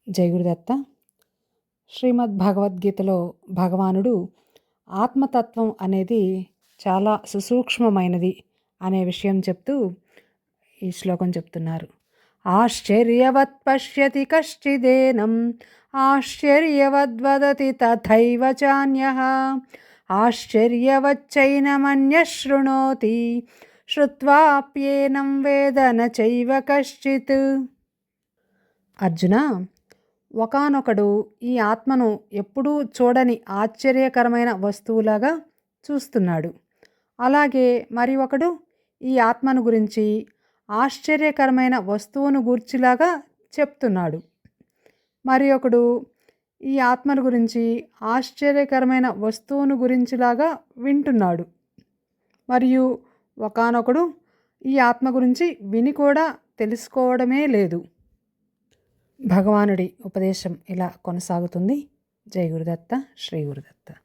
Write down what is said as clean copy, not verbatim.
జై గురుదత్త. శ్రీమద్ భగవద్గీతలో భగవానుడు ఆత్మతత్వం అనేది చాలా సుసూక్ష్మమైనది అనే విషయం చెప్తూ ఈ శ్లోకం చెప్తున్నారు. ఆశ్చర్యవత్ పశ్యతి కశ్చిదేనం ఆశ్చర్యవద్వదతి తథైవ చాన్యః ఆశ్చర్యవచ్చైనమన్యః శృణోతి శ్రుత్వాప్యేనం వేద న చైవ కశ్చిత్. అర్జున, ఒకానొకడు ఈ ఆత్మను ఎప్పుడూ చూడని ఆశ్చర్యకరమైన వస్తువులాగా చూస్తున్నాడు. అలాగే మరి ఒకడు ఈ ఆత్మను గురించి ఆశ్చర్యకరమైన వస్తువును గూర్చిలాగా చెప్తున్నాడు. మరి ఒకడు ఈ ఆత్మను గురించి ఆశ్చర్యకరమైన వస్తువును గురించిలాగా వింటున్నాడు. మరియు ఒకానొకడు ఈ ఆత్మ గురించి విని కూడా తెలుసుకోవడమే లేదు. భగవానుడి ఉపదేశం ఇలా కొనసాగుతుంది. జై గురుదత్త. శ్రీ గురుదత్త.